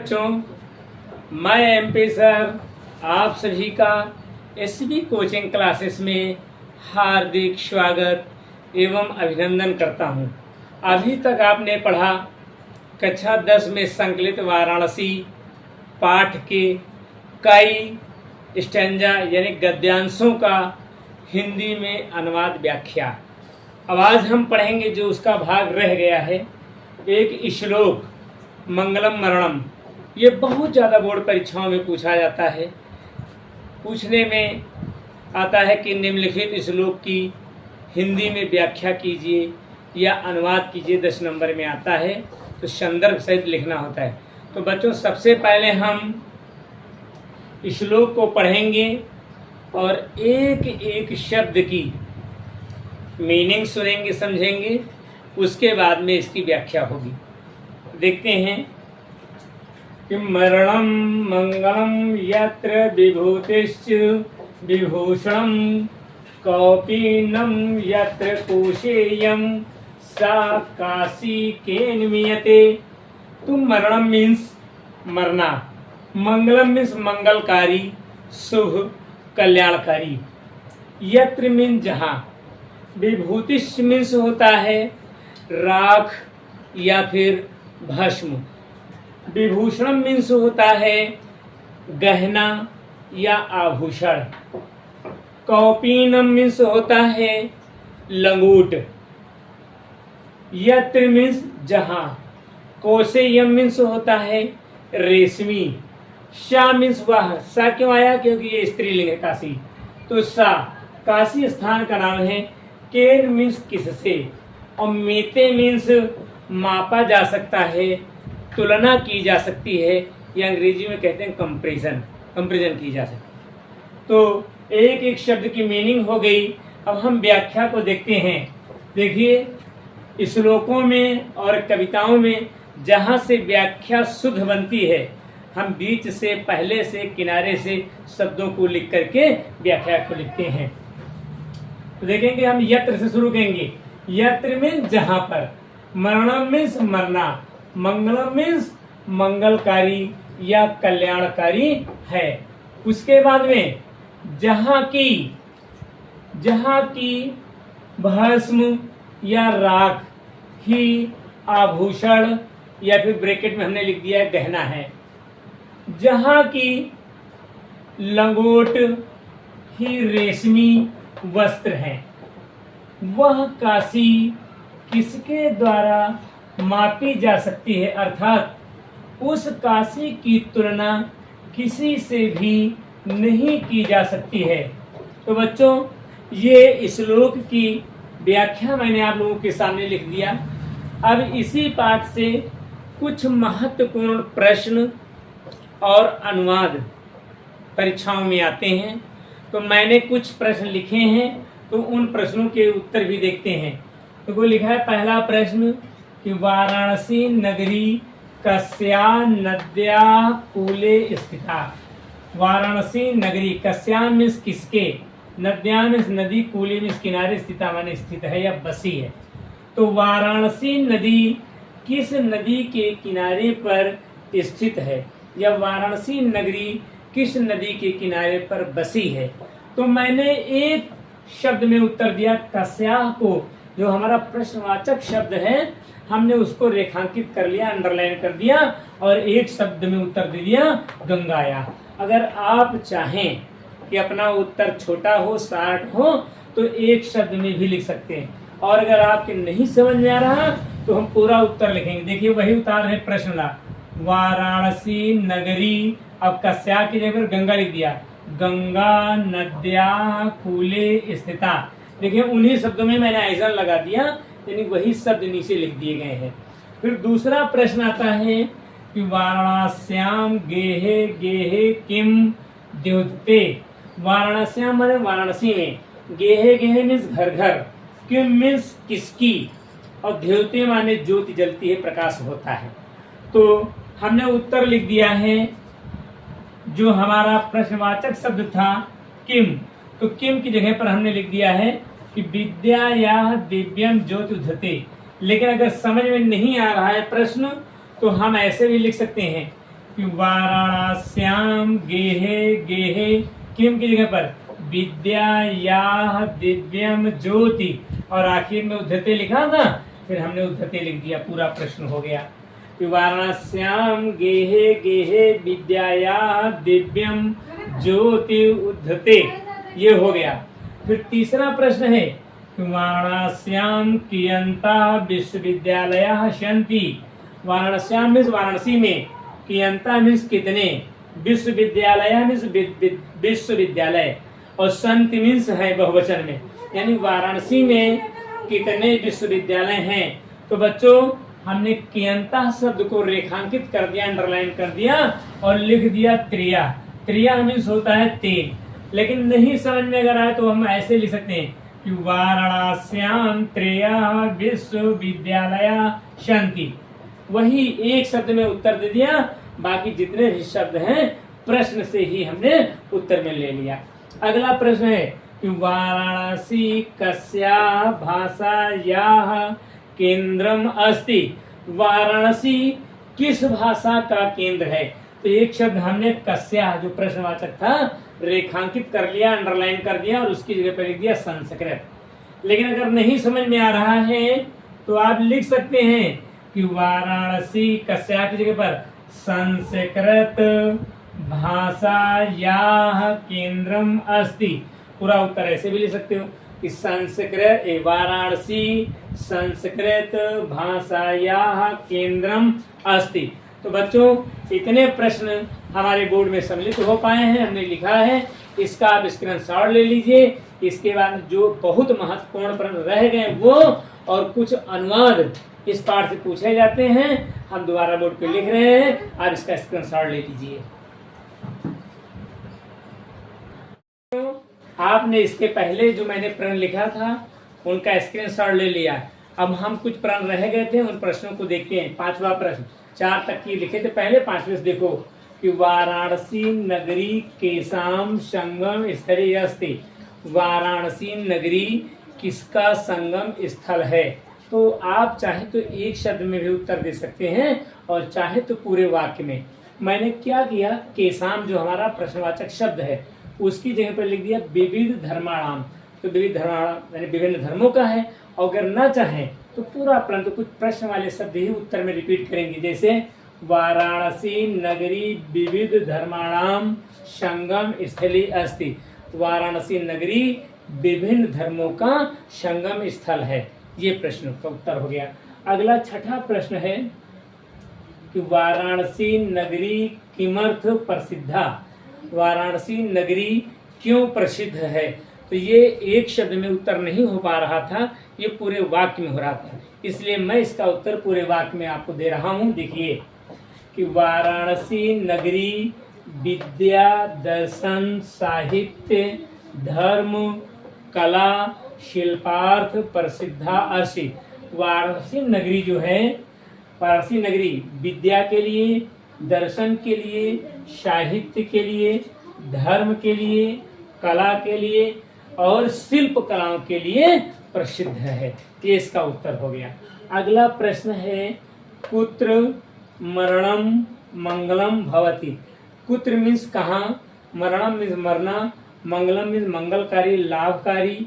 बच्चों, मैं MP sir आप सभी का एसबी कोचिंग क्लासेस में हार्दिक स्वागत एवं अभिनंदन करता हूं। अभी तक आपने पढ़ा कक्षा 10 में संकलित वाराणसी पाठ के कई स्टैंजा यानी गद्यांशों का हिंदी में अनुवाद व्याख्या। अब आज हम पढ़ेंगे जो उसका भाग रह गया है, एक श्लोक मंगलम मरणम। ये बहुत ज़्यादा बोर्ड परीक्षाओं में पूछा जाता है। पूछने में आता है कि निम्नलिखित श्लोक की हिंदी में व्याख्या कीजिए या अनुवाद कीजिए, 10 नंबर में आता है, तो संदर्भ सहित लिखना होता है। तो बच्चों, सबसे पहले हम श्लोक को पढ़ेंगे और एक एक शब्द की मीनिंग सुनेंगे, समझेंगे, उसके बाद में इसकी व्याख्या होगी। देखते हैं कि मरणं मंगलम यत्र विभूतिश्च विभूषणं कौपीनं यत्र कोशेयं सा काशी केन मीयते। तो मरणम मीन्स मरना, मंगलम मीन्स मंगलकारी, शुभ, कल्याणकारी, यत्र मीन्स जहाँ, विभूतिश्च मीन्स होता है राख या फिर भस्म, विभूषण मीन्स होता है गहना या आभूषण, कौपीनम मीन्स होता है लंगूट, यत्र मीन्स जहाँ, कोशेयम मीन्स होता है रेशमी, सा मीन्स वह। सा क्यों आया? क्योंकि ये स्त्रीलिंग है काशी, तो सा काशी स्थान का नाम है। केन मीन्स किससे, और मीते मीन्स मापा जा सकता है, तुलना की जा सकती है, या अंग्रेजी में कहते हैं कंपैरिजन की जा सकती है। तो एक एक शब्द की मीनिंग हो गई। अब हम व्याख्या को देखते हैं। देखिए, श्लोकों में और कविताओं में जहाँ से व्याख्या शुद्ध बनती है, हम बीच से, पहले से, किनारे से शब्दों को लिख करके व्याख्या को लिखते हैं। तो देखेंगे हम यत्र से शुरू करेंगे। यत्र मीन्स जहाँ पर, मरणम मीन्स मरना, मंगलम मीन्स मंगलकारी या कल्याणकारी है। उसके बाद में जहाँ की भस्म या राख ही आभूषण या फिर ब्रैकेट में हमने लिख दिया है गहना है, जहाँ की लंगोट ही रेशमी वस्त्र हैं, वह काशी किसके द्वारा मापी जा सकती है, अर्थात उस काशी की तुलना किसी से भी नहीं की जा सकती है। तो बच्चों, ये श्लोक की व्याख्या मैंने आप लोगों के सामने लिख दिया। अब इसी पाठ से कुछ महत्वपूर्ण प्रश्न और अनुवाद परीक्षाओं में आते हैं। तो मैंने कुछ प्रश्न लिखे हैं, तो उन प्रश्नों के उत्तर भी देखते हैं। तो वो लिखा है पहला प्रश्न कि वाराणसी नगरी कस्या नद्या कूले स्थिता। वाराणसी नगरी, कस्या मीन्स किसके, नद्या मीन्स नदी, कूले मीन्स किनारे, स्थिता माने स्थित है या बसी है। तो वाराणसी नदी किस नदी के किनारे पर स्थित है, या वाराणसी नगरी किस नदी के किनारे पर बसी है। तो मैंने एक शब्द में उत्तर दिया कस्या को, जो हमारा प्रश्नवाचक शब्द है, हमने उसको रेखांकित कर लिया, अंडरलाइन कर दिया, और एक शब्द में उत्तर दे दिया गंगाया। अगर आप चाहें कि अपना उत्तर छोटा हो, शार्ट हो, तो एक शब्द में भी लिख सकते हैं। और अगर आपके नहीं समझ में आ रहा तो हम पूरा उत्तर लिखेंगे। देखिए, वही उतार है प्रश्न ला, वाराणसी नगरी, अब कस्या की जगह पर गंगा लिख दिया, गंगा नद्या कूले स्थिता। देखिए, उन्हीं शब्दों में मैंने आइजन लगा दिया, यानी वही शब्द नीचे लिख दिए गए हैं। फिर दूसरा प्रश्न आता है कि वाराणस्याम गेहे गेहे किम द्योतते। वाराणस्याम माने वाराणसी में, गेहे गेहे मीन्स घर घर, किम मीन्स किसकी, और द्योतते माने ज्योति जलती है, प्रकाश होता है। तो हमने उत्तर लिख दिया है, जो हमारा प्रश्नवाचक शब्द था किम, तो किम की जगह पर हमने लिख दिया है कि विद्या या दिव्यम ज्योतिधते। लेकिन अगर समझ में नहीं आ रहा है प्रश्न, तो हम ऐसे भी लिख सकते हैं कि वाराणस्याम गेहे गेहे किम की जगह पर विद्यायाः दिव्यम ज्योति, और आखिर में उद्धते लिखा था, फिर हमने उद्धते लिख दिया, पूरा प्रश्न हो गया कि वाराणस्याम गेहे गेहे विद्यायाः दिव्यम ज्योति उद्धते, ये हो गया। फिर तीसरा प्रश्न है कि वाराणस्याम कियंता विश्वविद्यालयाः सन्ति। वाराणस्याम मीन्स वाराणसी में, कियंता मीन्स कितने, विश्वविद्यालय मीन्स विश्वविद्यालय, और संत मीन्स है बहुवचन में, यानी वाराणसी में कितने विश्वविद्यालय हैं। तो बच्चों हमने कियंता शब्द को रेखांकित कर दिया, अंडरलाइन कर दिया और लिख दिया त्रिया। त्रिया मीन्स होता है 3, लेकिन नहीं समझ में अगर आए तो हम ऐसे लिख सकते हैं कि वाराणस्याम त्रिया विश्वविद्यालय सन्ति। वही एक शब्द में उत्तर दे दिया, बाकी जितने भी शब्द हैं प्रश्न से ही हमने उत्तर में ले लिया। अगला प्रश्न है कि वाराणसी कस्या भाषायाः केंद्रम अस्ति। वाराणसी किस भाषा का केंद्र है। तो एक शब्द हमने कस्या, जो प्रश्नवाचक था, रेखांकित कर लिया, अंडरलाइन कर दिया और उसकी जगह पर लिख दिया संस्कृत। लेकिन अगर नहीं समझ में आ रहा है तो आप लिख सकते हैं कि वाराणसी कस्या की जगह पर संस्कृत भाषायाः केंद्रम अस्ति। पूरा उत्तर ऐसे भी लिख सकते हो कि संस्कृत वाराणसी संस्कृत भाषायाः केंद्रम अस्ति। तो बच्चों इतने प्रश्न हमारे बोर्ड में सम्मिलित हो पाए हैं, हमने लिखा है, इसका आप स्क्रीनशॉट ले लीजिए। इसके बाद जो बहुत महत्वपूर्ण प्रश्न रह गए वो और कुछ अनुवाद इस पाठ से पूछे जाते हैं, हम दोबारा बोर्ड पे लिख रहे हैं, आप इसका स्क्रीनशॉट ले लीजिए। आपने इसके पहले जो मैंने प्रश्न लिखा था उनका स्क्रीनशॉट ले लिया। अब हम कुछ प्रश्न रह गए थे, उन प्रश्नों को देखते हैं। 5वां प्रश्न, 4 तक की लिखे थे पहले, 5वें से देखो कि वाराणसी नगरी केसाम संगम स्थली अस्ति। वाराणसी नगरी किसका संगम स्थल है। तो आप चाहे तो एक शब्द में भी उत्तर दे सकते हैं और चाहे तो पूरे वाक्य में। मैंने क्या किया, केसाम जो हमारा प्रश्नवाचक शब्द है उसकी जगह पर लिख दिया विविध धर्माणाम। तो विविध धर्माणाम यानी विभिन्न धर्मों का है, और अगर ना चाहें तो पूरा परंतु कुछ प्रश्न वाले शब्द ही उत्तर में रिपीट करेंगे, जैसे वाराणसी नगरी विविध धर्माणाम संगम स्थली अस्ति। वाराणसी नगरी विभिन्न धर्मों का संगम स्थल है। ये प्रश्न का उत्तर हो गया। अगला 6ठा प्रश्न है कि वाराणसी नगरी किमर्थ प्रसिद्धा। वाराणसी नगरी क्यों प्रसिद्ध है। तो ये एक शब्द में उत्तर नहीं हो पा रहा था, ये पूरे वाक्य में हो रहा था, इसलिए मैं इसका उत्तर पूरे वाक्य में आपको दे रहा हूँ। देखिए कि वाराणसी नगरी विद्या दर्शन साहित्य धर्म कला शिल्पार्थ प्रसिद्धा अर्षि। वाराणसी नगरी जो है, वाराणसी नगरी विद्या के लिए, दर्शन के लिए, साहित्य के लिए, धर्म के लिए, कला के लिए और शिल्प कलाओं के लिए प्रसिद्ध है। ये इसका उत्तर हो गया। अगला प्रश्न है कुत्र मरणम मंगलम भवति। कुत्र मीन्स कहाँ, मरणम मीन्स मरना, मंगलम मीन्स मंगलकारी, लाभकारी,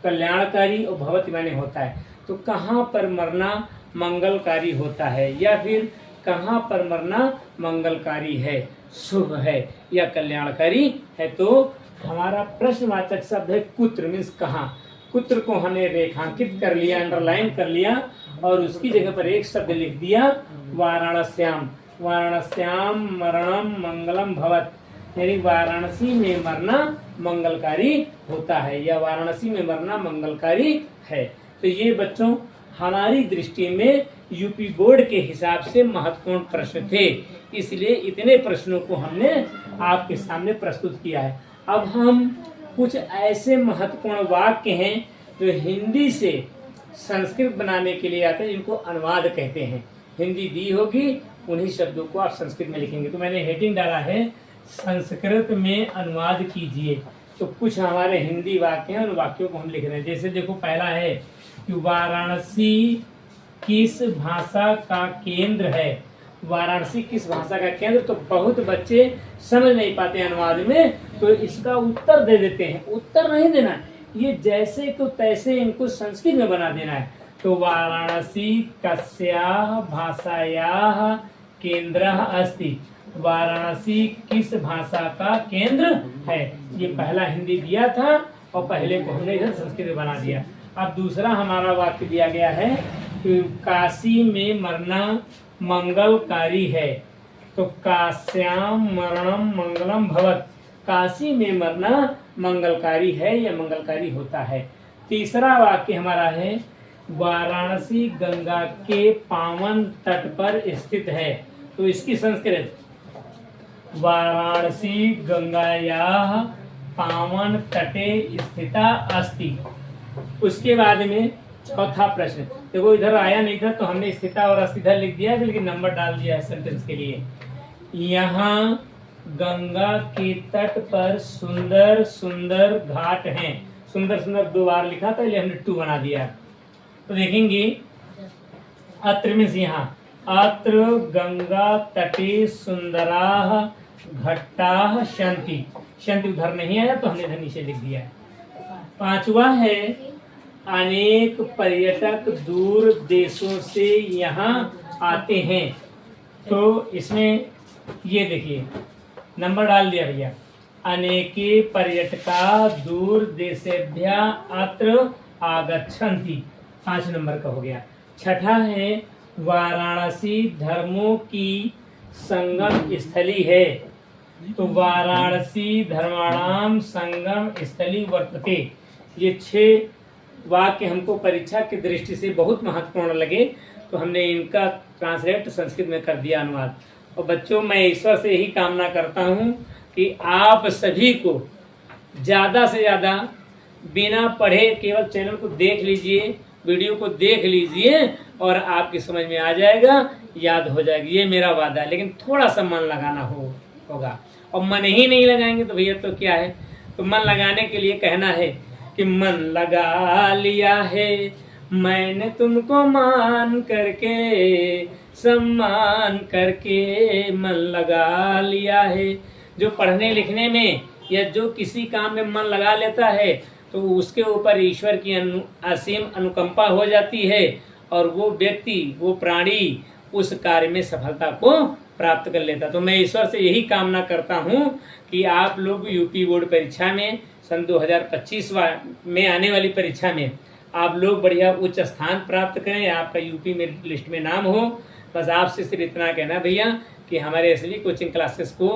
कल्याणकारी, और भवति माने होता है। तो कहाँ पर मरना मंगलकारी होता है, या फिर कहाँ पर मरना मंगलकारी है, शुभ है या कल्याणकारी है। तो हमारा प्रश्नवाचक शब्द है कुत्र मीन्स कहाँ। कुत्र को हमने रेखांकित कर लिया, अंडरलाइन कर लिया और उसकी जगह पर एक शब्द लिख दिया वाराणस्याम। वाराणस्याम मरणम मंगलम भवत, यानी वाराणसी में मरना मंगलकारी होता है या वाराणसी में मरना मंगलकारी है। तो ये बच्चों हमारी दृष्टि में यूपी बोर्ड के हिसाब से महत्वपूर्ण प्रश्न थे, इसलिए इतने प्रश्नों को हमने आपके सामने प्रस्तुत किया है। अब हम कुछ ऐसे महत्वपूर्ण वाक्य हैं जो हिंदी से संस्कृत बनाने के लिए आते हैं, जिनको अनुवाद कहते हैं। हिंदी दी होगी, उन्हीं शब्दों को आप संस्कृत में लिखेंगे। तो मैंने हेडिंग डाला है संस्कृत में अनुवाद कीजिए। तो कुछ हमारे हिंदी वाक्य हैं, उन वाक्यों को हम लिख रहे हैं। जैसे देखो पहला है कि वाराणसी किस भाषा का केंद्र है। वाराणसी किस भाषा का केंद्र। तो बहुत बच्चे समझ नहीं पाते अनुवाद में, तो इसका उत्तर दे देते हैं। उत्तर नहीं देना, ये जैसे को तैसे इनको संस्कृत में बना देना है। तो वाराणसी कस्याः भाषायाः केंद्रः अस्ति, वाराणसी किस भाषा का केंद्र है। ये पहला हिंदी दिया था और पहले को हमने इधर संस्कृत में बना दिया। अब दूसरा हमारा वाक्य दिया गया है कि काशी में मरना मंगलकारी है। तो काश्याम मरणम मंगलम भवत, काशी में मरना मंगलकारी है या मंगलकारी होता है। तीसरा वाक्य हमारा है वाराणसी गंगा के पावन तट पर स्थित है। तो इसकी संस्कृत वाराणसी गंगायाः पावन तटे स्थिता अस्ति। उसके बाद में चौथा प्रश्न, देखो इधर आया नहीं था तो हमने स्थिता और अस्थिता लिख दिया, लेकिन नंबर डाल दिया है सेंटेंस के लिए। यहाँ गंगा के तट पर सुंदर सुंदर घाट हैं। सुंदर सुंदर 2 बार लिखा था, इसलिए हमने 2 बना दिया। तो देखेंगे अत्र मीन्स यहाँ, अत्र गंगा तटे सुंदराः घट्टाः सन्ति। सन्ति उधर नहीं आया तो हमने इधर नीचे लिख दिया। पांचवा है अनेक पर्यटक दूर देशों से यहाँ आते हैं। तो इसमें ये देखिए नंबर डाल दिया भैया, अनेके पर्यटका दूर देशेभ्यः अत्र आगच्छन्ति, 5 नंबर का हो गया। छठा है वाराणसी धर्मों की संगम स्थली है। तो वाराणसी धर्माणाम संगम स्थली वर्तते। ये 6 वाक्य हमको परीक्षा की दृष्टि से बहुत महत्वपूर्ण लगे, तो हमने इनका ट्रांसलेट संस्कृत में कर दिया अनुवाद। और बच्चों, मैं ईश्वर से यही कामना करता हूँ कि आप सभी को ज़्यादा से ज़्यादा बिना पढ़े केवल चैनल को देख लीजिए, वीडियो को देख लीजिए और आपकी समझ में आ जाएगा, याद हो जाएगी, ये मेरा वादा है। लेकिन थोड़ा सा मन लगाना होगा, और मन ही नहीं लगाएंगे तो भैया तो क्या है। तो मन लगाने के लिए कहना है कि मन लगा लिया है मैंने तुमको मान करके, सम्मान करके मन लगा लिया है। जो पढ़ने लिखने में या जो किसी काम में मन लगा लेता है तो उसके ऊपर ईश्वर की असीम अनुकंपा हो जाती है और वो व्यक्ति, वो प्राणी उस कार्य में सफलता को प्राप्त कर लेता। तो मैं ईश्वर से यही कामना करता हूँ कि आप लोग यूपी बोर्ड परीक्षा में सन 2025 में आने वाली परीक्षा में आप लोग बढ़िया उच्च स्थान प्राप्त करें, आपका यूपी में लिस्ट में नाम हो। बस आपसे सिर्फ इतना कहना भैया कि हमारे एसवी कोचिंग क्लासेस को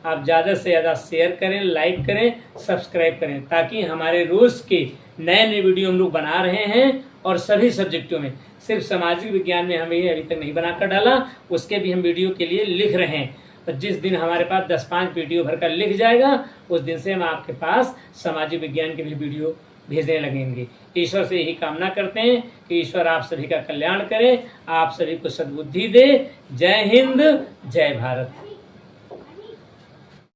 आप ज़्यादा से ज़्यादा शेयर करें, लाइक करें, सब्सक्राइब करें, ताकि हमारे रोज़ के नए नए वीडियो हम लोग बना रहे हैं और सभी सब्जेक्टों में। सिर्फ सामाजिक विज्ञान में हमें अभी तक नहीं बनाकर डाला, उसके भी हम वीडियो के लिए लिख रहे हैं। तो जिस दिन हमारे पास 10-5 वीडियो भरकर लिख जाएगा, उस दिन से हम आपके पास सामाजिक विज्ञान के भी वीडियो भेजने लगेंगे। ईश्वर से यही कामना करते हैं कि ईश्वर आप सभी का कल्याण करे, आप सभी को सद्बुद्धि दे। जय हिंद, जय भारत।